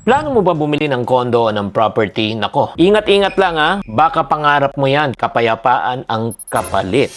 Plano mo ba bumili ng kondo o ng property? Nako, ingat-ingat lang ha. Baka pangarap mo yan, kapayapaan ang kapalit.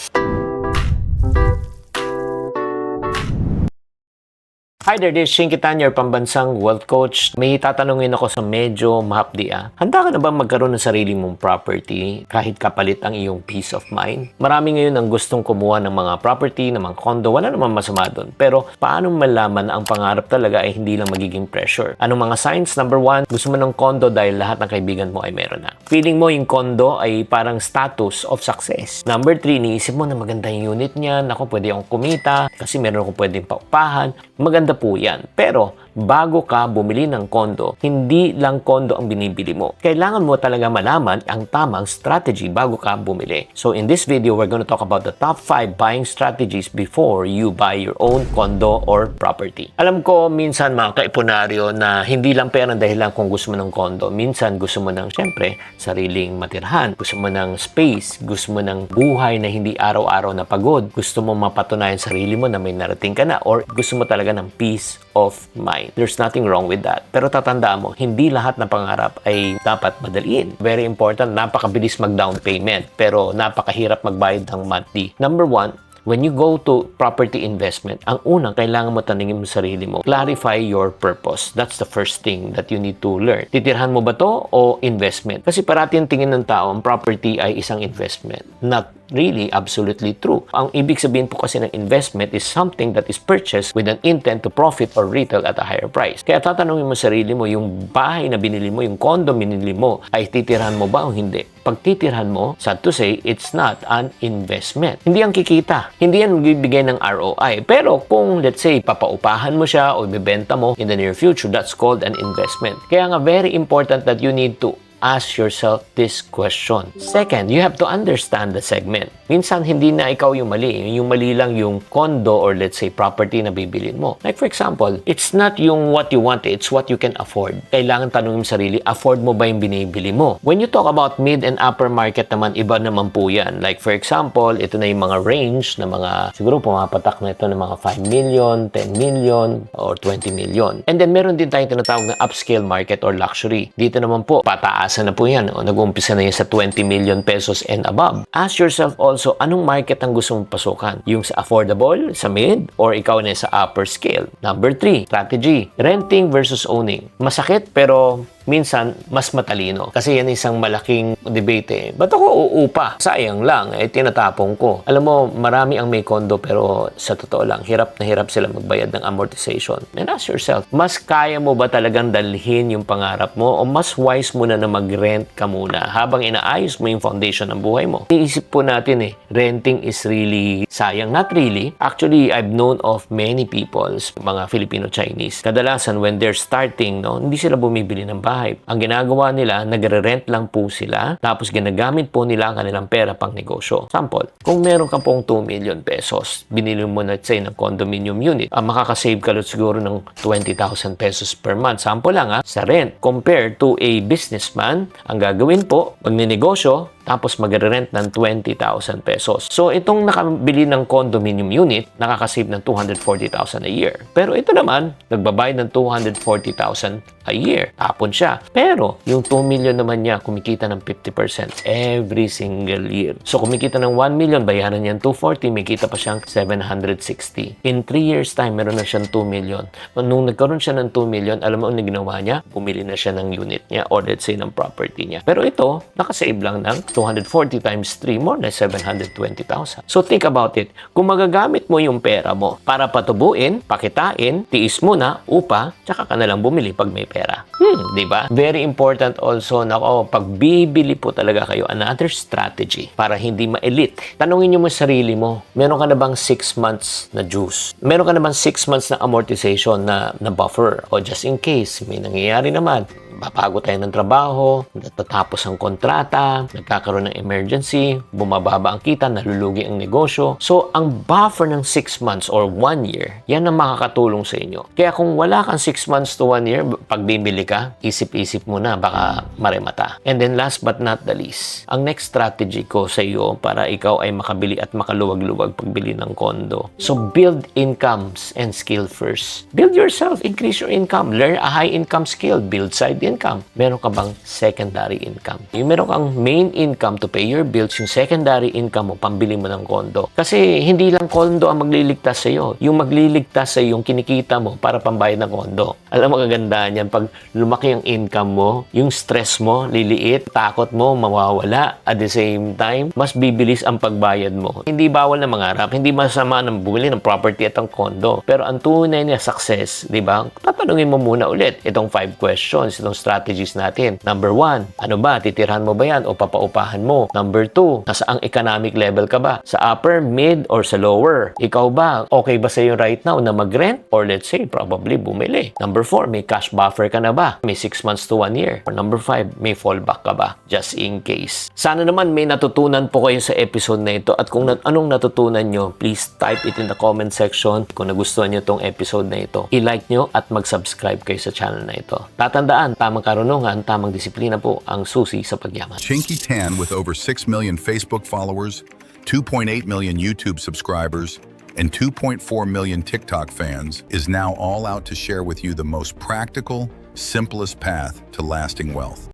Hi there, this is Shinkitan, your pambansang wealth coach. May tatanungin ako sa medyo mahapdi. Handa ka na ba magkaroon ng sarili mong property kahit kapalit ang iyong peace of mind? Marami ngayon ang gustong kumuha ng mga property, ng mga condo. Wala namang masama doon. Pero paano malaman na ang pangarap talaga ay hindi lang magiging pressure? Anong mga signs? Number 1, gusto mo ng condo dahil lahat ng kaibigan mo ay meron na. Feeling mo yung condo ay parang status of success. Number 3, niisip mo na maganda yung unit niya. Naku, pwede akong kumita kasi meron akong pwedeng paupahan. Maganda po yan. Pero bago ka bumili ng kondo, hindi lang kondo ang binibili mo. Kailangan mo talaga malaman ang tamang strategy bago ka bumili. So in this video, we're going to talk about the top 5 buying strategies before you buy your own condo or property. Alam ko minsan mga kaipunaryo na hindi lang pera ang dahilan kung gusto mo ng kondo. Minsan gusto mo ng syempre sariling matirhan. Gusto mo ng space. Gusto mo ng buhay na hindi araw-araw na pagod. Gusto mo mapatunayan sarili mo na may narating ka na, or gusto mo talaga ng peace of mind. There's nothing wrong with that. Pero tatandaan mo, hindi lahat ng pangarap ay dapat madaliin. Very important, napakabilis mag-down payment, pero napakahirap magbayad ng monthly. Number 1, when you go to property investment, ang unang kailangan mo tanungin mo sarili mo, clarify your purpose. That's the first thing that you need to learn. Titirhan mo ba to o investment? Kasi parati ang tingin ng tao, ang property ay isang investment. Not really absolutely true. Ang ibig sabihin po kasi ng investment is something that is purchased with an intent to profit or retail at a higher price. Kaya tatanungin mo sarili mo, yung bahay na binili mo, yung condo binili mo, ay titirhan mo ba o hindi? Pag titirhan mo, sad to say, it's not an investment. Hindi ang kikita. Hindi yan magbibigay ng ROI. Pero kung let's say, papaupahan mo siya o ibibenta mo in the near future, that's called an investment. Kaya nga very important that you need to ask yourself this question. Second, you have to understand the segment. Minsan, hindi na ikaw yung mali. Yung mali lang yung condo or let's say property na bibilin mo. Like for example, it's not yung what you want, it's what you can afford. Kailangan tanungin mo sarili, afford mo ba yung binibili mo? When you talk about mid and upper market naman, iba naman po yan. Like for example, ito na yung mga range na mga, siguro pumapatak na ito ng mga 5 million, 10 million, or 20 million. And then meron din tayong tinatawag na upscale market or luxury. Dito naman po, pataas na po yan. O, nag-uumpisa na yan sa 20 million pesos and above. Ask yourself also, anong market ang gusto mong pasukan? Yung sa affordable, sa mid, or ikaw na sa upper scale? Number 3, strategy. Renting versus owning. Masakit pero minsan mas matalino. Kasi yan isang malaking debate. Ba't ako uupa? Sayang lang. Tinatapong ko. Alam mo, marami ang may kondo pero sa totoo lang, hirap na hirap sila magbayad ng amortization. And ask yourself, mas kaya mo ba talagang dalhin yung pangarap mo o mas wise mo na mag-rent ka muna habang inaayos mo yung foundation ng buhay mo? Iisip po natin renting is really sayang. Not really. Actually, I've known of many people, mga Filipino-Chinese. Kadalasan, when they're starting, hindi sila bumibili ng bahay. Ang ginagawa nila, nagre-rent lang po sila, tapos ginagamit po nila ang kanilang pera pang negosyo. Sample, kung meron ka pong 2 million pesos, binili mo na say ng condominium unit, makakasave ka siguro ng 20,000 pesos per month. Sample lang sa rent. Compared to a businessman, ang gagawin po, magninegosyo, tapos magre-rent ng 20,000 pesos. So, itong nakabili ng condominium unit, nakakasave ng 240,000 a year. Pero ito naman, nagbabayad ng 240,000 a year. Tapon siya. Pero, yung 2 million naman niya, kumikita ng 50% every single year. So, kumikita ng 1 million, bayaran niya ng 240, may kita pa siyang 760. In 3 years time, meron na siyang 2 million. Nung nagkaroon siya ng 2 million, alam mo ang ginawa niya? Bumili na siya ng unit niya or let's say ng property niya. Pero ito, nakasave lang ng 240 times 3, more than 720,000. So think about it. Kung magagamit mo yung pera mo para patubuin, pakitain, tiis mo na, upa, tsaka ka na lang bumili pag may pera. Di ba? Very important also na pag bibili po talaga kayo, another strategy para hindi ma-elite. Tanungin nyo mo sarili mo, meron ka na bang 6 months na juice? Meron ka na bang 6 months na amortization na buffer? O just in case, may nangyayari naman, Babago tayo ng trabaho, natatapos ang kontrata, nagkakaroon ng emergency, bumababa ang kita, nalulugi ang negosyo. So, ang buffer ng 6 months or 1 year, yan ang makakatulong sa inyo. Kaya kung wala kang 6 months to 1 year, pag bibili ka, isip-isip mo na, baka maremata. And then last but not the least, ang next strategy ko sa iyo para ikaw ay makabili at makaluwag-luwag pagbili ng kondo. So, build incomes and skill first. Build yourself, increase your income, learn a high income skill, build side income. Meron ka bang secondary income? Yung meron kang main income to pay your bills, yung secondary income mo, pambili mo ng kondo. Kasi hindi lang kondo ang magliligtas sa iyo. Yung magliligtas sa yung kinikita mo para pambayad ng kondo. Alam mo kagandahan yan, pag lumaki ang income mo, yung stress mo, liliit, takot mo, mawawala. At the same time, mas bibilis ang pagbayad mo. Hindi bawal na mangarap, hindi masama ng bumili ng property at ang kondo. Pero ang tunay na success, di ba? Tatanungin mo muna ulit itong 5 questions, itong strategies natin. Number 1, ano ba? Titirhan mo ba yan o papaupahan mo? Number 2, nasa ang economic level ka ba? Sa upper, mid, or sa lower? Ikaw ba? Okay ba sa iyo right now na mag-rent? Or let's say, probably bumili. Number 4, may cash buffer ka na ba? May 6 months to 1 year. Or number 5, may fallback ka ba? Just in case. Sana naman may natutunan po kayo sa episode na ito. At kung anong natutunan nyo, please type it in the comment section. Kung nagustuhan nyo itong episode na ito, i-like nyo at mag-subscribe kayo sa channel na ito. Tatandaan, tamang karunungan, tamang disiplina po ang susi sa pagyaman. Chinky Tan, with over 6 million Facebook followers, 2.8 million YouTube subscribers, and 2.4 million TikTok fans, is now all out to share with you the most practical, simplest path to lasting wealth.